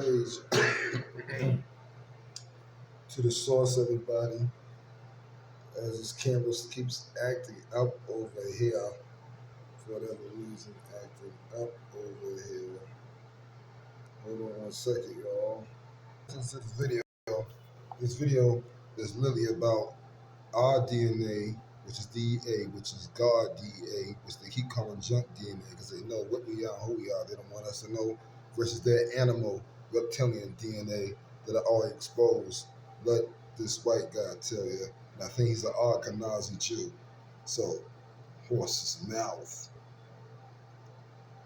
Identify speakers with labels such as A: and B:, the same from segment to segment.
A: rage to the source, everybody, as this canvas keeps acting up over here for whatever reason, acting up over here. Hold on one second, y'all. Listen to this video is literally about our DNA, which is DEA, which is God DEA, which they keep calling junk DNA because they know what we are, who we are. They don't want us to know, versus their animal reptilian DNA that are all exposed. Let this white guy tell you. And I think he's an Ashkenazi Jew. So, horse's mouth.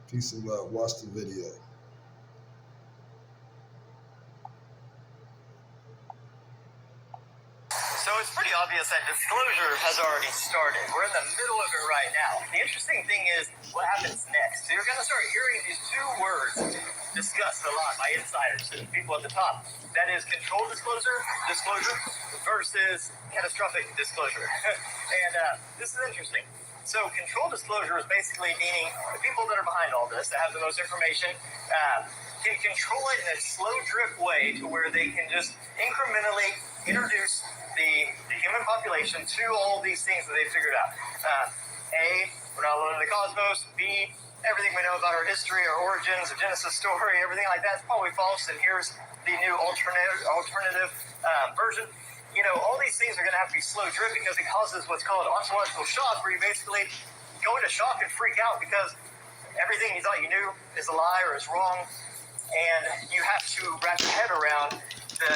A: Peace and love. Watch the video.
B: So it's pretty obvious that disclosure has already started. We're in the middle of it right now. The interesting thing is what happens next. So you're going to start hearing these two words discussed a lot by insiders and people at the top. That is controlled disclosure versus catastrophic disclosure. And this is interesting. So controlled disclosure is basically meaning the people that are behind all this, that have the most information, can control it in a slow drip way to where they can just incrementally introduce the human population to all these things that they figured out. A, we're not alone in the cosmos. B, everything we know about our history, our origins, our Genesis story, everything like that is probably false, and here's the new alternative version. You know, all these things are going to have to be slow drip because it causes what's called ontological shock, where you basically go into shock and freak out because everything you thought you knew is a lie or is wrong, and you have to wrap your head around the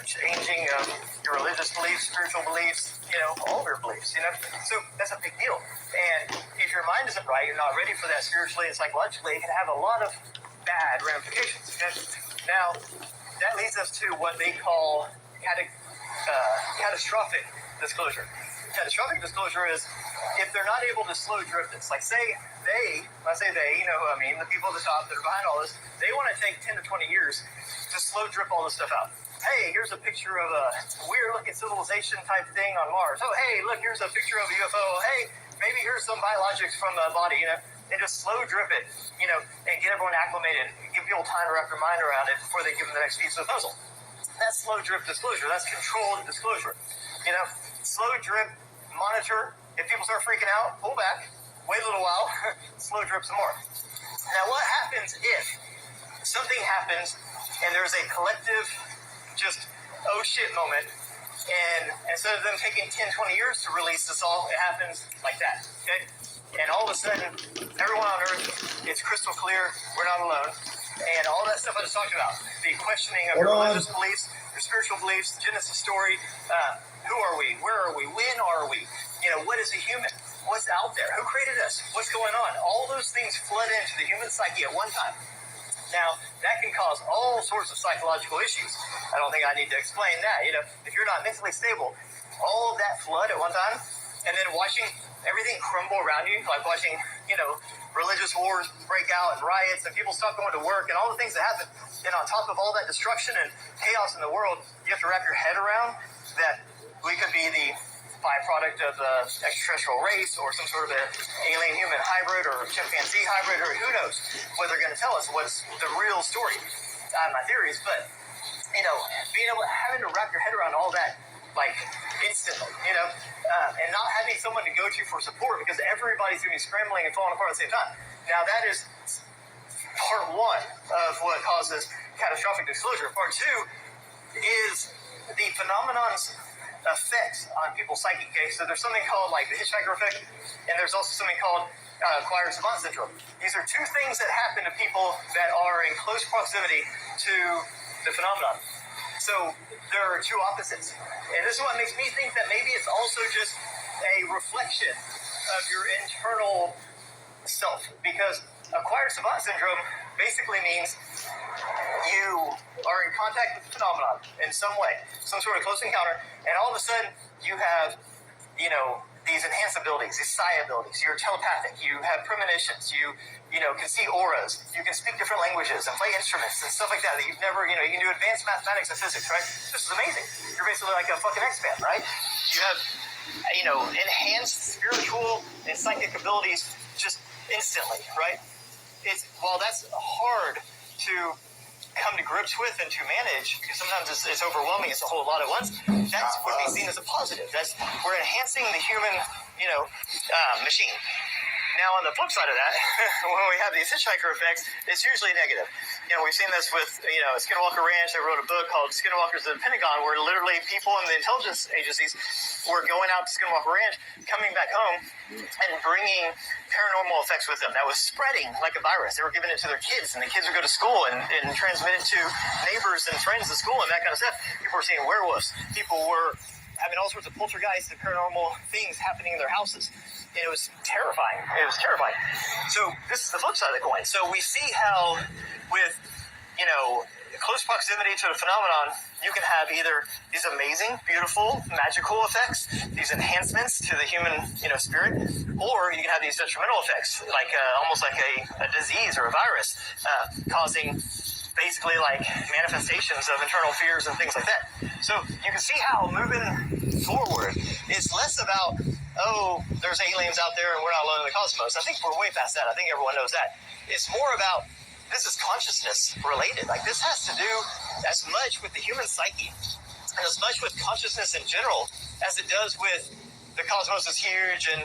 B: changing of your religious beliefs, spiritual beliefs, all of your beliefs, So that's a big deal. And if your mind isn't right, you're not ready for that spiritually and psychologically, it can have a lot of bad ramifications. Okay? Now, that leads us to what they call catastrophic disclosure. Catastrophic disclosure is if they're not able to slow drip this. Like say they, when I say they, you know who I mean, the people at the top that are behind all this, they want to take 10 to 20 years to slow drip all this stuff out. Hey, here's a picture of a weird-looking civilization type thing on Mars. Oh, hey, look, here's a picture of a UFO. Hey, maybe here's some biologics from the body, and just slow drip it, and get everyone acclimated, give people time to wrap their mind around it before they give them the next piece of the puzzle. That's slow drip disclosure. That's controlled disclosure. Slow drip, monitor. If people start freaking out, pull back, wait a little while, slow drip some more. Now, what happens if something happens and there's a collective just oh shit moment, and instead of them taking 10, 20 years to release this all, it happens like that, okay? And all of a sudden, everyone on Earth, it's crystal clear, we're not alone, and all that stuff I just talked about, the questioning of your religious beliefs, your spiritual beliefs, Genesis story, who are we, where are we, when are we, what is a human, what's out there, who created us, what's going on, all those things flood into the human psyche at one time. Now, that can cause all sorts of psychological issues. I don't think I need to explain that. If you're not mentally stable, all of that flood at one time, and then watching everything crumble around you, like watching, religious wars break out and riots and people stop going to work and all the things that happen, and on top of all that destruction and chaos in the world, you have to wrap your head around that we could be the byproduct of the extraterrestrial race or some sort of an alien human hybrid or chimpanzee hybrid, or who knows what they're going to tell us, what's the real story. My theories, but being able, having to wrap your head around all that like instantly, and not having someone to go to for support because everybody's going to be scrambling and falling apart at the same time. Now that is part one of what causes catastrophic disclosure. Part two is the phenomenon's effects on people's psyche. Okay, so there's something called like the hitchhiker effect, and there's also something called acquired savant syndrome. These are two things that happen to people that are in close proximity to the phenomenon. So there are two opposites, and this is what makes me think that maybe it's also just a reflection of your internal self, because acquired savant syndrome basically means you are in contact with the phenomenon in some way, some sort of close encounter, and all of a sudden you have, these enhanced abilities, these psi abilities. You're telepathic. You have premonitions. You can see auras. You can speak different languages and play instruments and stuff like that you've never, you can do advanced mathematics and physics, right? This is amazing. You're basically like a fucking X-Man, right? You have, enhanced spiritual and psychic abilities just instantly, right? While that's hard to come to grips with and to manage, because sometimes it's overwhelming, it's a whole lot at once, that's would be seen as a positive. We're enhancing the human, machine. Now, on the flip side of that, when we have these hitchhiker effects, it's usually negative. We've seen this with, Skinwalker Ranch. They wrote a book called Skinwalkers of the Pentagon, where literally people in the intelligence agencies were going out to Skinwalker Ranch, coming back home, and bringing paranormal effects with them. That was spreading like a virus. They were giving it to their kids, and the kids would go to school and transmit it to neighbors and friends at school and that kind of stuff. People were seeing werewolves. People were having all sorts of poltergeists and paranormal things happening in their houses. And it was terrifying. So this is the flip side of the coin. So we see how with, close proximity to the phenomenon, you can have either these amazing, beautiful, magical effects, these enhancements to the human, spirit, or you can have these detrimental effects, like almost like a disease or a virus, causing basically like manifestations of internal fears and things like that. So you can see how moving forward, it's less about, there's aliens out there and we're not alone in the cosmos. I think we're way past that. I think everyone knows that. It's more about, this is consciousness related. Like, this has to do as much with the human psyche and as much with consciousness in general as it does with the cosmos is huge and,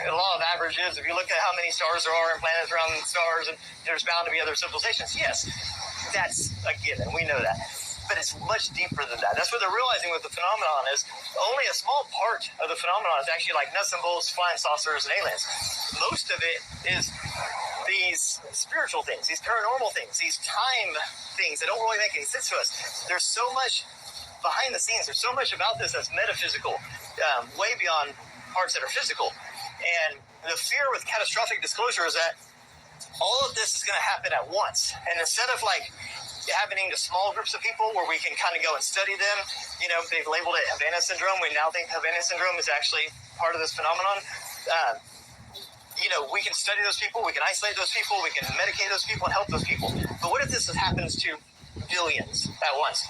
B: the law of averages. If you look at how many stars there are and planets around the stars, and there's bound to be other civilizations. Yes, that's a given. We know that. But it's much deeper than that. That's what they're realizing with the phenomenon is only a small part of the phenomenon is actually like nuts and bolts, flying saucers, and aliens. Most of it is these spiritual things, these paranormal things, these time things that don't really make any sense to us. There's so much behind the scenes. There's so much about this that's metaphysical, way beyond parts that are physical. And the fear with catastrophic disclosure is that all of this is going to happen at once. And instead of like happening to small groups of people where we can kind of go and study them, they've labeled it Havana syndrome. We now think Havana syndrome is actually part of this phenomenon. We can study those people, we can isolate those people, we can medicate those people and help those people. But what if this happens to billions at once?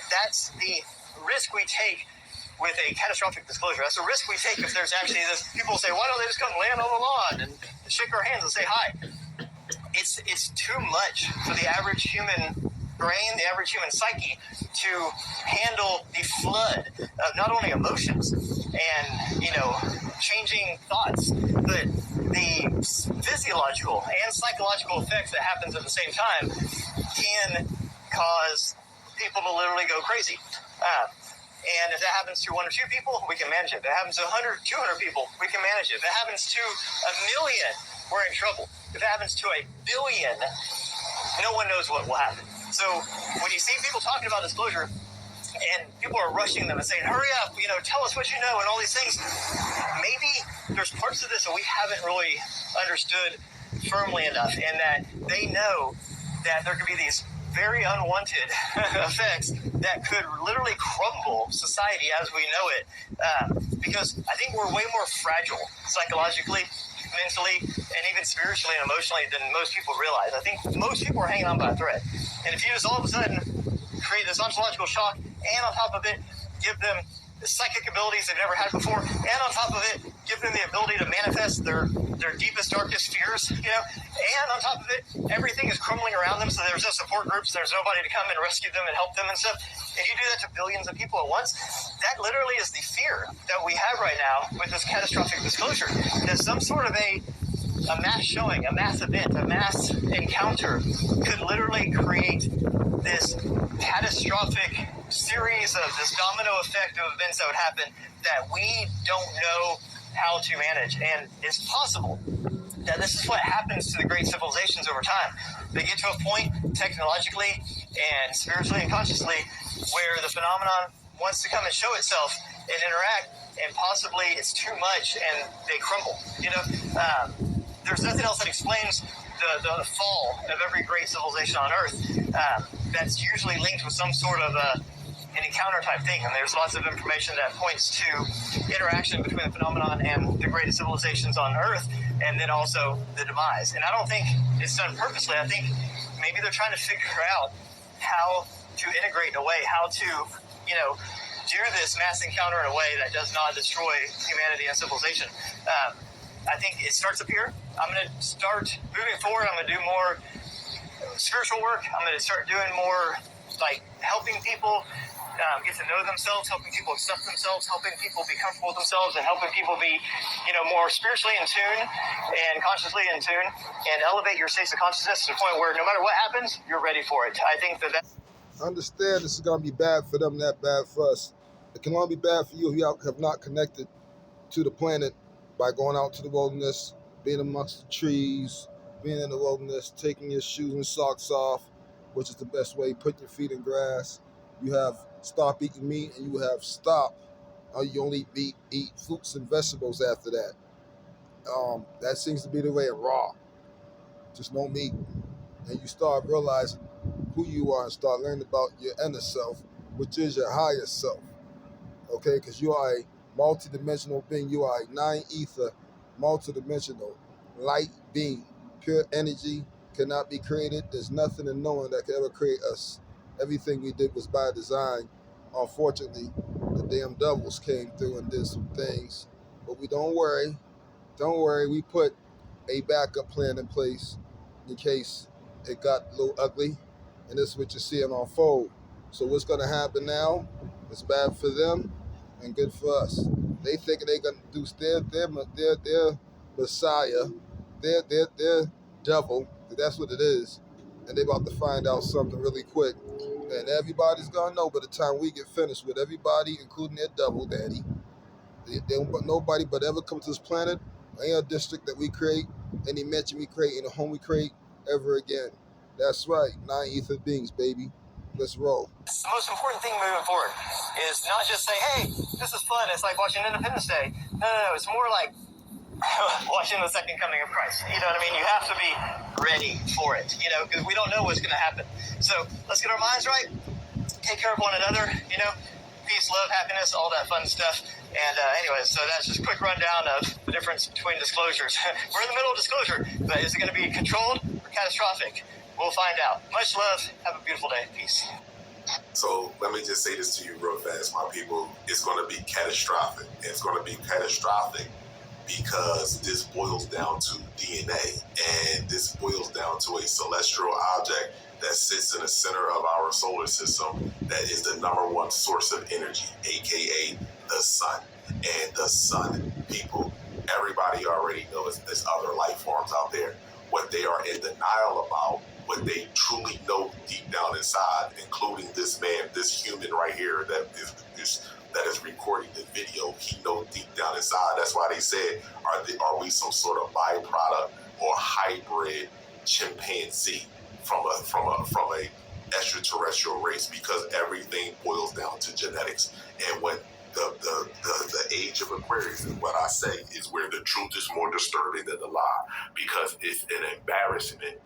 B: That's the risk we take with a catastrophic disclosure. That's a risk we take if there's actually this. People say, why don't they just come land on the lawn and shake our hands and say hi? It's too much for the average human brain, the average human psyche to handle the flood of not only emotions and, changing thoughts, but the physiological and psychological effects that happens at the same time can cause people to literally go crazy. And if that happens to 1 or 2 people, we can manage it. If it happens to 100, 200 people, we can manage it. If it happens to 1 million, we're in trouble. If it happens to 1 billion, no one knows what will happen. So when you see people talking about disclosure, and people are rushing them and saying, hurry up, tell us what you know and all these things, maybe there's parts of this that we haven't really understood firmly enough, and that they know that there could be these very unwanted effects that could literally crumble society as we know it, because I think we're way more fragile psychologically, mentally, and even spiritually and emotionally than most people realize. I think most people are hanging on by a thread. And if you just all of a sudden create this ontological shock, and on top of it, give them psychic abilities they've never had before, and on top of it, give them the ability to manifest their deepest, darkest fears, and on top of it, everything is crumbling around them, so there's no support groups, there's nobody to come and rescue them and help them and stuff. If you do that to billions of people at once, that literally is the fear that we have right now with this catastrophic disclosure, that some sort of a mass showing, a mass event, a mass encounter could literally create this catastrophic series of this domino effect of events that would happen that we don't know how to manage. And it's possible that this is what happens to the great civilizations over time. They get to a point technologically and spiritually and consciously where the phenomenon wants to come and show itself and interact, and possibly it's too much and they crumble. There's nothing else that explains the fall of every great civilization on Earth that's usually linked with some sort of an encounter type thing. And there's lots of information that points to interaction between the phenomenon and the greatest civilizations on Earth, and then also the demise. And I don't think it's done purposely. I think maybe they're trying to figure out how to integrate in a way, how to, do this mass encounter in a way that does not destroy humanity and civilization. I think it starts up here. I'm going to start moving forward. I'm going to do more spiritual work. I'm going to start doing more like helping people get to know themselves, helping people accept themselves, helping people be comfortable with themselves, and helping people be, more spiritually in tune and consciously in tune, and elevate your states of consciousness to the point where no matter what happens, you're ready for it. I think that.
A: Understand this is going to be bad for them, not bad for us. It can only be bad for you if you have not connected to the planet by going out to the wilderness, being amongst the trees, being in the wilderness, taking your shoes and socks off, which is the best way. Put your feet in grass. You have stop eating meat, and you have stop. You only eat fruits and vegetables after that. That seems to be the way. Raw, just no meat, and you start realizing who you are and start learning about your inner self, which is your higher self. Okay, because you are a multidimensional being. You are a nine-ether, multidimensional light being. Pure energy cannot be created. There's nothing in knowing that could ever create us. Everything we did was by design. Unfortunately, the damn devils came through and did some things. But we don't worry. Don't worry. We put a backup plan in place in case it got a little ugly. And this is what you're seeing unfold. So what's going to happen now? It's bad for them and good for us. They think they're gonna do their Messiah, their devil. That's what it is, and they about to find out something really quick. And everybody's gonna know by the time we get finished with everybody, including their devil daddy. They don't want nobody but ever come to this planet, any district that we create, any mansion we create, any home we create, ever again. That's right, nine ether beings, baby. Let's roll.
B: The most important thing moving forward is not just say, hey, this is fun. It's like watching Independence Day. No. It's more like watching the second coming of Christ. You know what I mean? You have to be ready for it, because we don't know what's going to happen. So let's get our minds right, take care of one another, peace, love, happiness, all that fun stuff. And anyways, so that's just a quick rundown of the difference between disclosures. We're in the middle of disclosure, but is it going to be controlled or catastrophic? We'll find out. Much love. Have a beautiful day. Peace.
C: So let me just say this to you real fast, my people. It's going to be catastrophic. It's going to be catastrophic because this boils down to DNA, and this boils down to a celestial object that sits in the center of our solar system that is the number one source of energy, aka the sun. And the sun, people, everybody already knows there's other life forms out there. What they are in denial about, what they truly know deep down inside, including this man, this human right here that is recording the video, he knows deep down inside. That's why they said, are we some sort of byproduct or hybrid chimpanzee from a extraterrestrial race? Because everything boils down to genetics. And when the age of Aquarius is what I say is where the truth is more disturbing than the lie, because it's an embarrassment.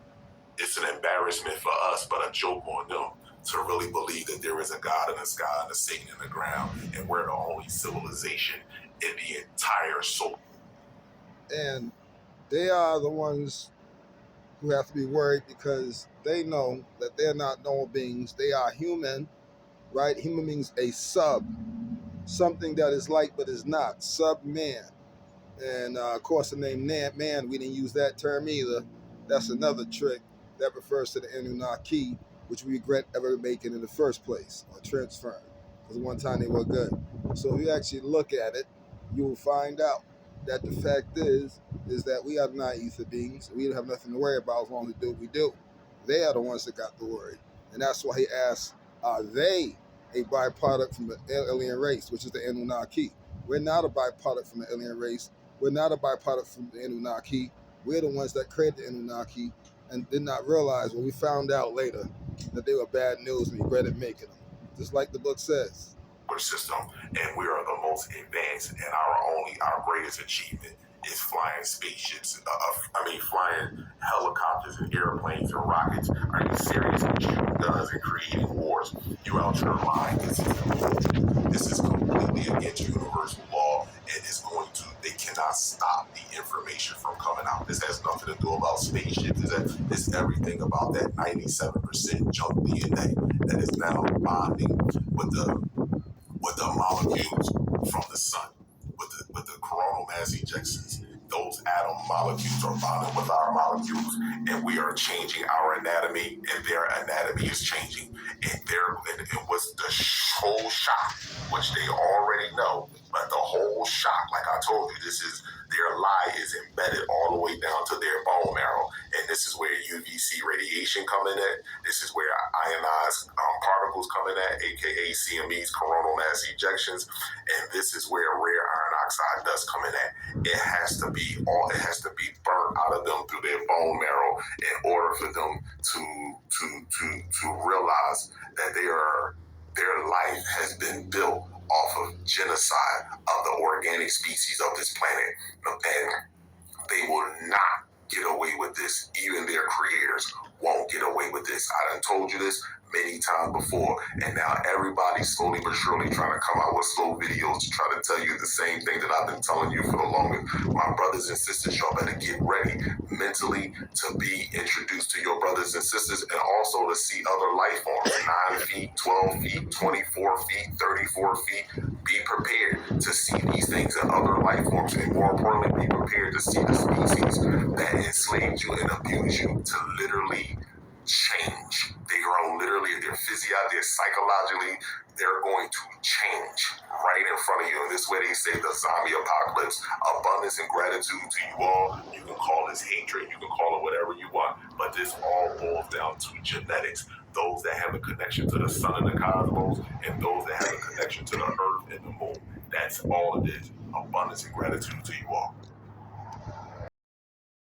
C: It's an embarrassment for us, but a joke on them to really believe that there is a God in the sky and a Satan in the ground, and we're the only civilization in the entire soul.
A: And they are the ones who have to be worried because they know that they're not normal beings. They are human, right? Human means a sub, something that is like but is not, sub-man. And of course, the name man, we didn't use that term either. That's another trick that refers to the Anunnaki, which we regret ever making in the first place, or transferring. Because one time they were good. So if you actually look at it, you will find out that the fact is that we are not ether beings. We don't have nothing to worry about as long as we do what we do. They are the ones that got to worry. And that's why he asks, are they a byproduct from the alien race, which is the Anunnaki? We're not a byproduct from the alien race. We're not a byproduct from the Anunnaki. We're the ones that created the Anunnaki and did not realize when we found out later that they were bad news and regretted making them. Just like the book says.
C: System, and we are the most advanced, and our greatest achievement is flying spaceships. Flying helicopters and airplanes and rockets. Are you serious? Shooting guns and creating wars. You out your mind. This is completely against universal law, and they cannot stop the information from coming out. This has nothing to do about spaceships. It's everything about that 97% junk DNA that is now bonding with the molecules from the sun, with the coronal mass ejections. those atom molecules are bonding with our molecules, and we are changing our anatomy, and their anatomy is changing. And what's the whole shock, which they already know, but the whole shock, like I told you, their lie is embedded all the way down to their bone marrow, and this is where UVC radiation come in at. This is where ionized particles come in at, aka CMEs, coronal mass ejections, and this is where rare iron oxide dust come in at. It has to be burnt out of them through their bone marrow in order for them to realize that their life has been built off of genocide of the organic species of this planet. And they will not get away with this. Even their creators won't get away with this. I done told you this many times before, and now everybody's slowly but surely trying to come out with slow videos to try to tell you the same thing that I've been telling you for the longest. My brothers and sisters, y'all better get ready mentally to be introduced to your brothers and sisters, and also to see other life forms, 9 feet, 12 feet, 24 feet, 34 feet. Be prepared to see these things in other life forms, and more importantly, be prepared to see the species that enslaved you and abused you to literally change. They are literally, they're psychologically, they're going to change right in front of you. And this way they say the zombie apocalypse, abundance and gratitude to you all. You can call this hatred, you can call it whatever you want, but this all boils down to genetics. Those that have a connection to the sun and the cosmos, and those that have a connection to the earth and the moon. That's all it is. Abundance and gratitude to you all.